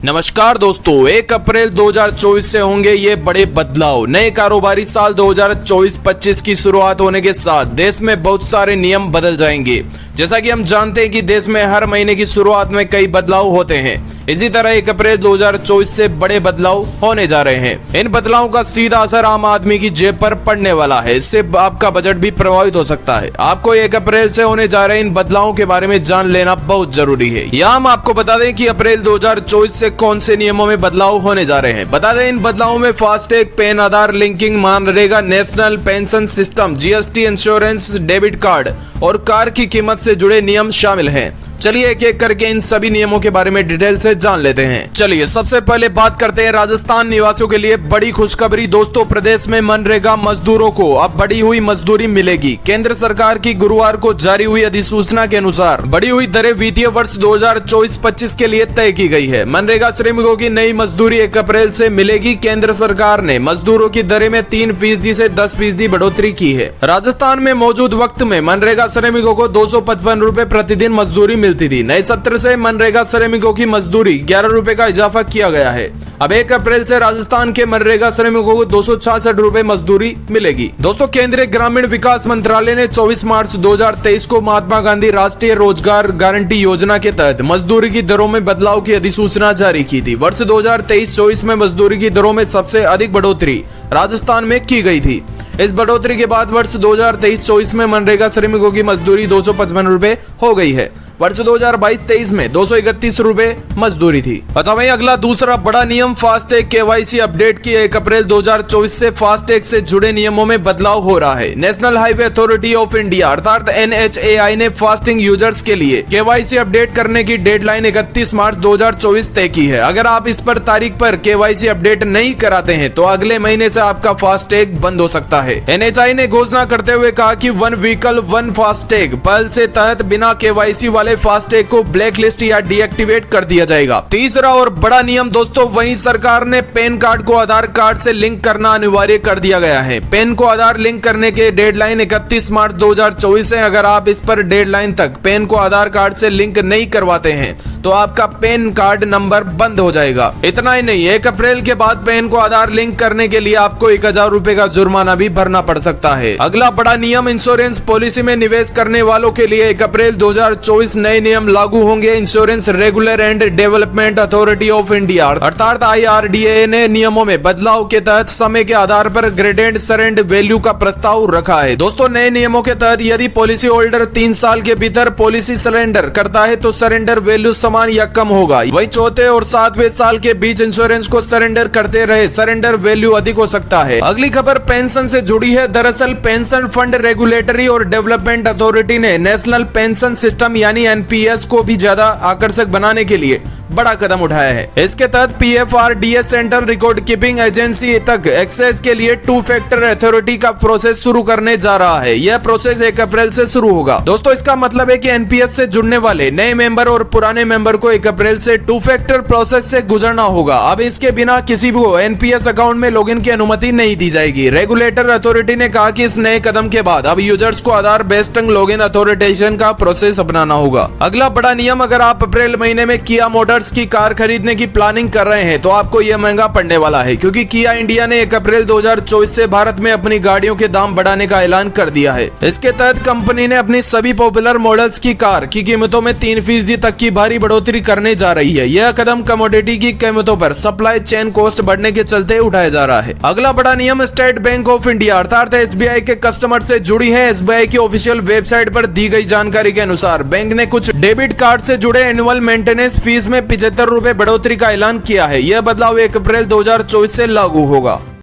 नमस्कार दोस्तों, 1 अप्रैल 2024 से होंगे ये बड़े बदलाव। नए कारोबारी साल 2024-25 की शुरुआत होने के साथ देश में बहुत सारे नियम बदल जाएंगे। जैसा कि हम जानते हैं कि देश में हर महीने की शुरुआत में कई बदलाव होते हैं। इसी तरह 1 अप्रैल 2024 से बड़े बदलाव होने जा रहे हैं। इन बदलावों का सीधा असर आम आदमी की जेब पर पड़ने वाला है। इससे आपका बजट भी प्रभावित हो सकता है। आपको 1 अप्रैल से होने जा रहे इन बदलावों के बारे में जान लेना बहुत जरूरी है। यहाँ हम आपको बता दें कि अप्रैल 2024 से कौन से नियमों में बदलाव होने जा रहे हैं। बता दें, इन बदलावों में FASTag, PAN, Aadhaar linking, MNREGA, national pension system, GST, insurance, debit card और कार की कीमत से जुड़े नियम शामिल हैं। चलिए एक एक करके इन सभी नियमों के बारे में डिटेल से जान लेते हैं। चलिए सबसे पहले बात करते हैं राजस्थान निवासियों के लिए बड़ी खुशखबरी। दोस्तों, प्रदेश में मनरेगा मजदूरों को अब बढ़ी हुई मजदूरी मिलेगी। केंद्र सरकार की गुरुवार को जारी हुई अधिसूचना के अनुसार बढ़ी हुई दरें वित्तीय वर्ष 2024-25 के लिए तय की गई है। मनरेगा श्रमिकों की नई मजदूरी 1 अप्रैल से मिलेगी। केंद्र सरकार ने मजदूरों की दरें में 3% से 10% बढ़ोतरी की है। राजस्थान में मौजूद वक्त में मनरेगा श्रमिकों को 255 रूपए प्रतिदिन मजदूरी मिलती थी। नए सत्र से मनरेगा श्रमिकों की मजदूरी 11 रूपए का इजाफा किया गया है। अब 1 अप्रैल से राजस्थान के मनरेगा श्रमिकों को 266 रूपए मजदूरी मिलेगी। दोस्तों, केंद्रीय ग्रामीण विकास मंत्रालय ने 24 मार्च 2023 को महात्मा गांधी राष्ट्रीय रोजगार गारंटी योजना के तहत मजदूरी की दरों में बदलाव की अधिसूचना जारी की थी। वर्ष 2023-24 में मजदूरी की दरों में सबसे अधिक बढ़ोतरी राजस्थान में की गई थी। इस बढ़ोतरी के बाद वर्ष 2023-24 में मनरेगा श्रमिकों की मजदूरी 255 रूपए हो गई है। वर्ष 2022-23 में 231 रूपए मजदूरी थी। अच्छा भाई, अगला दूसरा बड़ा नियम फास्टैग केवाईसी अपडेट की 1 अप्रैल 2024 से फास्टैग से जुड़े नियमों में बदलाव हो रहा है। National highway authority of India अर्थात NHAI ने फास्टैग यूजर्स के लिए केवाईसी अपडेट करने की डेडलाइन 31 मार्च 2024 तय की है। अगर आप इस पर तारीख पर केवाईसी अपडेट नहीं कराते हैं तो अगले महीने से आपका फास्टैग बंद हो सकता है। NHAI ने घोषणा करते हुए कहा कि वन व्हीकल वन फास्टैग पहल से तहत बिना केवाईसी वाले फास्टैग को ब्लैक लिस्ट या डीएक्टिवेट कर दिया जाएगा। तीसरा और बड़ा नियम दोस्तों, वहीं सरकार ने पैन कार्ड को आधार कार्ड से लिंक करना अनिवार्य कर दिया गया है। पैन को आधार लिंक करने के डेडलाइन 31 मार्च 2024 है। अगर आप इस पर डेडलाइन तक पैन को आधार कार्ड से लिंक नहीं करवाते हैं तो आपका पैन कार्ड नंबर बंद हो जाएगा। इतना ही नहीं, 1 अप्रैल के बाद पैन को आधार लिंक करने के लिए आपको 1000 रूपए का जुर्माना भी भरना पड़ सकता है। अगला बड़ा नियम, इंश्योरेंस पॉलिसी में निवेश करने वालों के लिए 1 अप्रैल 2024 नए नियम लागू होंगे। Insurance regular and development authority of India अर्थात IRDA ने नियमों में बदलाव के तहत समय के आधार पर ग्रेडेड सरेंडर वैल्यू का प्रस्ताव रखा है। दोस्तों, नए नियमों के तहत यदि पॉलिसी होल्डर 3 साल के भीतर पॉलिसी सरेंडर करता है तो सरेंडर वैल्यू समान या कम होगा। वही चौथे और 7वें साल के बीच इंश्योरेंस को सरेंडर करते रहे सरेंडर वैल्यू अधिक हो सकता है। अगली खबर पेंशन से जुड़ी है। दरअसल पेंशन फंड रेगुलेटरी और डेवलपमेंट अथॉरिटी ने नेशनल पेंशन सिस्टम यानी NPS को भी ज्यादा आकर्षक बनाने के लिए बड़ा कदम उठाया है। इसके तहत PFRDS central record keeping agency तक एक्सेस के लिए 2 फैक्टर अथॉरिटी का प्रोसेस शुरू करने जा रहा है। यह प्रोसेस 1 अप्रैल से शुरू होगा। दोस्तों, इसका मतलब है कि NPS से जुड़ने वाले नए मेंबर और पुराने मेंबर को 1 अप्रैल से 2 फैक्टर प्रोसेस से गुजरना होगा। अब इसके बिना किसी को NPS अकाउंट में लॉगिन की अनुमति नहीं दी जाएगी। रेगुलेटर अथॉरिटी ने कहा कि इस नए कदम के बाद अब यूजर्स को आधार बेस्ड लॉगिन अथॉरिटेशन का प्रोसेस अपनाना होगा। अगला बड़ा नियम, अगर आप अप्रैल महीने में किया मोटर्स की कार खरीदने की प्लानिंग कर रहे हैं तो आपको यह महंगा पड़ने वाला है, क्योंकि किया इंडिया ने 1 अप्रैल 2024 से भारत में अपनी गाड़ियों के दाम बढ़ाने का ऐलान कर दिया है। इसके तहत कंपनी ने अपनी सभी पॉपुलर मॉडल्स की कार की कीमतों में 3% तक की भारी बढ़ोतरी करने जा रही है। यह कदम कमोडिटी की कीमतों पर सप्लाई चेन कॉस्ट बढ़ने के चलते उठाया जा रहा है। अगला बड़ा नियम, स्टेट बैंक ऑफ इंडिया अर्थात SBI के कस्टमर से जुड़ी है। SBI की ऑफिशियल वेबसाइट पर दी गई जानकारी के अनुसार बैंक ने कुछ डेबिट कार्ड से जुड़े एनुअल मेंटेनेंस फीस में 75 रूपए बढ़ोतरी का ऐलान किया है। यह बदलाव 1 अप्रैल 2024 से लागू होगा।